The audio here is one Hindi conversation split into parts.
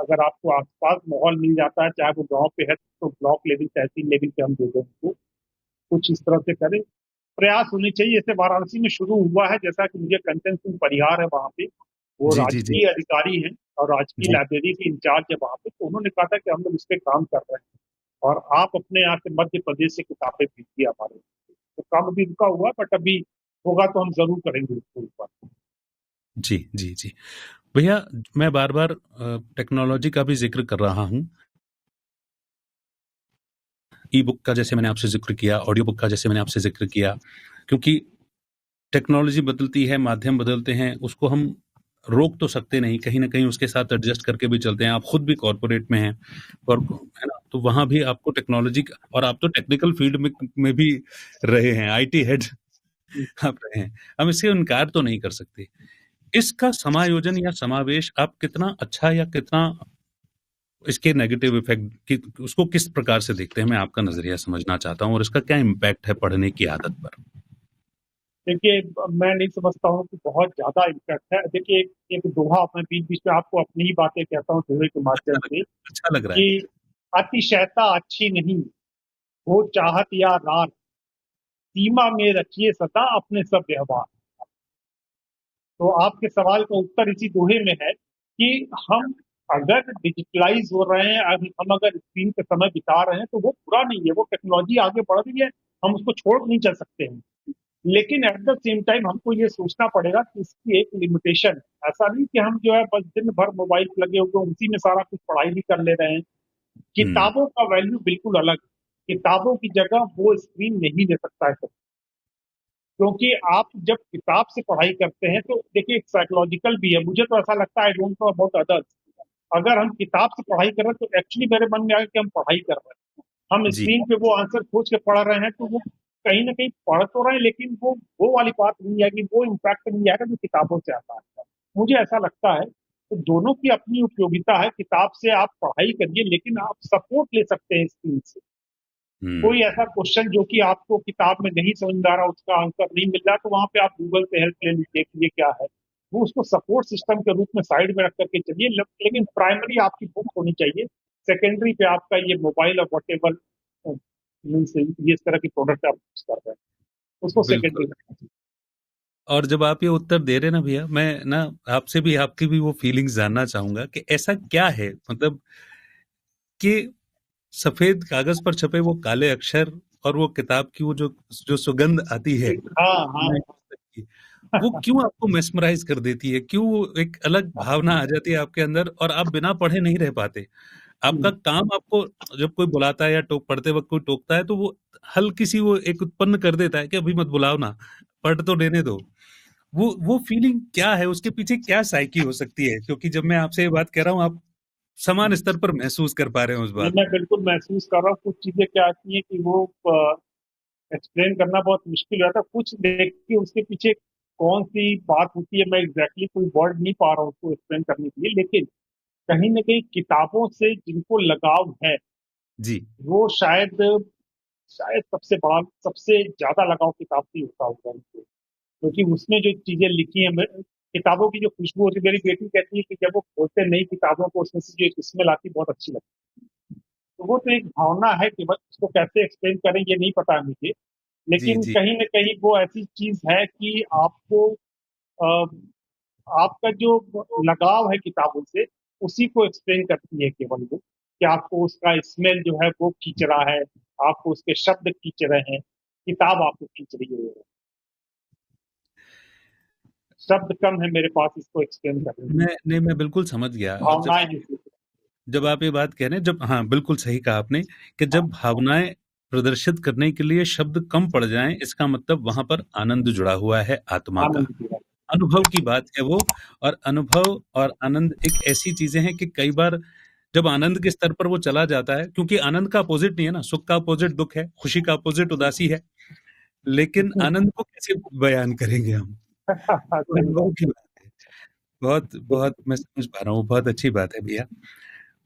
अगर आपको आसपास माहौल मिल जाता है, चाहे वो गांव पे है तो ब्लॉक लेवल, तहसील लेवल पे हम दे दें उनको, कुछ इस तरह से करें। प्रयास होने चाहिए। जैसे वाराणसी में शुरू हुआ है, जैसा कि मुझे कंचन सिंह परिहार है वहाँ पे, वो जी जी जी राजकीय अधिकारी हैं और राजकीय जी। लाइब्रेरी के इंचार्ज है वहाँ पे, तो उन्होंने कहा था कि हम लोग इस पे काम कर रहे हैं और आप अपने यहाँ से मध्य प्रदेश से किताबें भेजिए हमारे। तो काम अभी रुका हुआ है, बट अभी होगा तो हम जरूर करेंगे उसके ऊपर। जी जी जी। भैया, मैं बार बार टेक्नोलॉजी का भी जिक्र कर रहा हूँ। ई बुक का जैसे मैंने आपसे जिक्र किया, ऑडियो बुक का जैसे मैंने आपसे जिक्र किया, क्योंकि टेक्नोलॉजी बदलती है, माध्यम बदलते हैं, उसको हम रोक तो सकते नहीं, कहीं ना कहीं उसके साथ एडजस्ट करके भी चलते हैं। आप खुद भी कॉर्पोरेट में हैं, और है ना, तो वहां भी आपको टेक्नोलॉजी, और आप तो टेक्निकल फील्ड में भी रहे हैं, आईटी हेड आप रहे हैं, हम इससे इनकार तो नहीं कर सकते। इसका समायोजन या समावेश आप कितना अच्छा या कितना इसके नेगेटिव इफेक्ट की, उसको किस प्रकार से देखते हैं? मैं आपका नजरिया समझना चाहता हूँ, और इसका क्या इम्पैक्ट है पढ़ने की आदत पर। देखिए, मैं नहीं समझता हूँ कि बहुत ज्यादा इम्पैक्ट है। देखिए, एक दोहा मैं बीच बीच में आपको अपनी ही बातें कहता हूँ दोहे के अच्छा माध्यम लग से, अच्छा लग रहा है। कि अतिशयता अच्छी नहीं, हो चाहत या रार, सीमा में रखिए सदा अपने सब व्यवहार। तो आपके सवाल का उत्तर इसी दोहे में है कि हम अगर डिजिटलाइज हो रहे हैं, हम अगर स्क्रीन पे समय बिता रहे हैं, तो वो बुरा नहीं है, वो टेक्नोलॉजी आगे बढ़ रही है, हम उसको छोड़ नहीं चल सकते हैं। लेकिन एट द सेम टाइम हमको ये सोचना पड़ेगा कि इसकी एक लिमिटेशन है। ऐसा नहीं कि हम जो है बस दिन भर मोबाइल पे लगे होकर उसी में सारा कुछ पढ़ाई भी कर ले रहे हैं। हम्म किताबों का वैल्यू बिल्कुल अलग है। किताबों की जगह वो स्क्रीन नहीं ले सकता है। क्योंकि आप जब किताब से पढ़ाई करते हैं तो देखिए, एक साइकोलॉजिकल भी है, मुझे तो ऐसा लगता है, I don't know about others, अगर हम किताब से पढ़ाई कर रहे हैं तो एक्चुअली मेरे मन में आया कि हम पढ़ाई कर रहे हैं, हम जी। स्क्रीन पे वो आंसर खोज के पढ़ रहे हैं, तो वो कहीं ना कहीं पढ़ तो रहे हैं, लेकिन वो वाली बात नहीं आएगी, वो इम्पैक्ट नहीं आएगा जो किताबों से आता है। मुझे ऐसा लगता है तो दोनों की अपनी उपयोगिता है। किताब से आप पढ़ाई करिए, लेकिन आप सपोर्ट ले सकते हैं स्क्रीन से। कोई हम्म ऐसा क्वेश्चन जो कि आपको किताब में नहीं समझ में आ रहा, उसका आंसर नहीं मिल रहा, तो वहां पे आप गूगल पे हेल्प ले लीजिए कि ये क्या है। वो उसको सपोर्ट सिस्टम के रूप में साइड में रख करके चलिए, लेकिन प्राइमरी आपकी बुक होनी चाहिए। सेकेंडरी पे आपका ये मोबाइल और वट एवर मीन्स ये इस तरह की प्रोडक्ट आप यूज कर रहे हैं, उसको बिल्कुल। सेकेंडरी रखना चाहिए। और जब आप ये उत्तर दे रहे ना भैया, मैं ना आपसे भी, आपकी भी वो फीलिंग्स जानना चाहूंगा कि ऐसा क्या है, मतलब कि सफेद कागज पर छपे वो काले अक्षर, और वो किताब की वो जो जो सुगंध आती है हाँ हाँ। नई पुस्तक की, वो क्यों आपको मेस्मराइज कर देती है? क्यों वो एक अलग भावना आ जाती है आपके अंदर, और आप बिना पढ़े नहीं रह पाते? आपका काम आपको, जब कोई बुलाता है या टोक पढ़ते वक्त कोई टोकता है, तो वो हल्की सी वो एक उत्पन्न कर देता है कि अभी मत बुलाओ ना, पढ़ तो लेने दो। वो फीलिंग क्या है, उसके पीछे क्या साइकी हो सकती है? क्योंकि जब मैं आपसे ये बात कह रहा हूँ, आप समान स्तर पर महसूस कर पा रहे हैं उस नहीं, बात मैं को। बिल्कुल महसूस कर रहा हूँ। कुछ चीजें क्या आती हैं कि वो एक्सप्लेन करना बहुत मुश्किल रहता है, कुछ देख के उसके पीछे कौन सी बात होती है, मैं एग्जैक्टली कोई वर्ड नहीं पा रहा हूँ उसको एक्सप्लेन करने के लिए। लेकिन कहीं ना कहीं किताबों से जिनको लगाव है, जी। वो शायद शायद सबसे ज्यादा लगाव किताब से ही होता होगा उनको। क्योंकि उसमें जो चीजें लिखी हैं, किताबों की जो खुशबू होती है, मेरी बेटी कहती है कि जब वो खोलते नई किताबों को, उसमें से जो एक स्मेल आती है, बहुत अच्छी लगती है। तो वो तो एक भावना है कि बस उसको कैसे एक्सप्लेन करें ये नहीं पता है मुझे। जी लेकिन जी। कहीं ना कहीं वो ऐसी चीज है कि आपको अ, आपका जो लगाव है किताबों से, उसी को एक्सप्लेन करती है केवल वो, कि आपको उसका स्मेल जो है वो खींच रहा है, आपको उसके शब्द खींच रहे हैं, किताब आपको खींच रही है। शब्द कम है मेरे पास इसको एक्सप्लेन करने के मैं लिए, नहीं, मैं बिल्कुल समझ गया। और जब भावनाएं नहीं। जब आप ये बात कह रहे हैं, जब, हाँ बिल्कुल सही कहा आपने, कि जब भावनाएं प्रदर्शित करने के लिए शब्द कम पड़ जाएं, इसका मतलब वहां पर आनंद जुड़ा हुआ है, आत्मा का आनंद की बात। अनुभव की बात है वो। और अनुभव और आनंद एक ऐसी चीजें हैं कि कई बार जब आनंद के स्तर पर वो चला जाता है, क्योंकि आनंद का अपोजिट नहीं है ना, सुख का अपोजिट दुख है, खुशी का अपोजिट उदासी है, लेकिन आनंद को कैसे बयान करेंगे हम? तो सही अनुभव बात की बात है। बहुत बहुत मैं समझ पा रहा हूँ, बहुत अच्छी बात है भैया।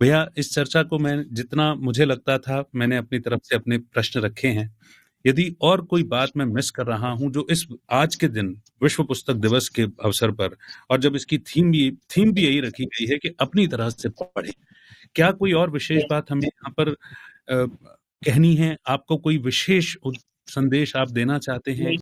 भैया, इस चर्चा को मैं, जितना मुझे लगता था, मैंने अपनी तरफ से अपने प्रश्न रखे हैं। यदि और कोई बात मैं मिस कर रहा हूं जो इस आज के दिन विश्व पुस्तक दिवस के अवसर पर, और जब इसकी थीम भी यही रखी गई है कि अपनी तरह से पढ़ें, क्या कोई और विशेष बात हमें यहाँ पर कहनी है? आपको कोई विशेष संदेश आप देना चाहते हैं?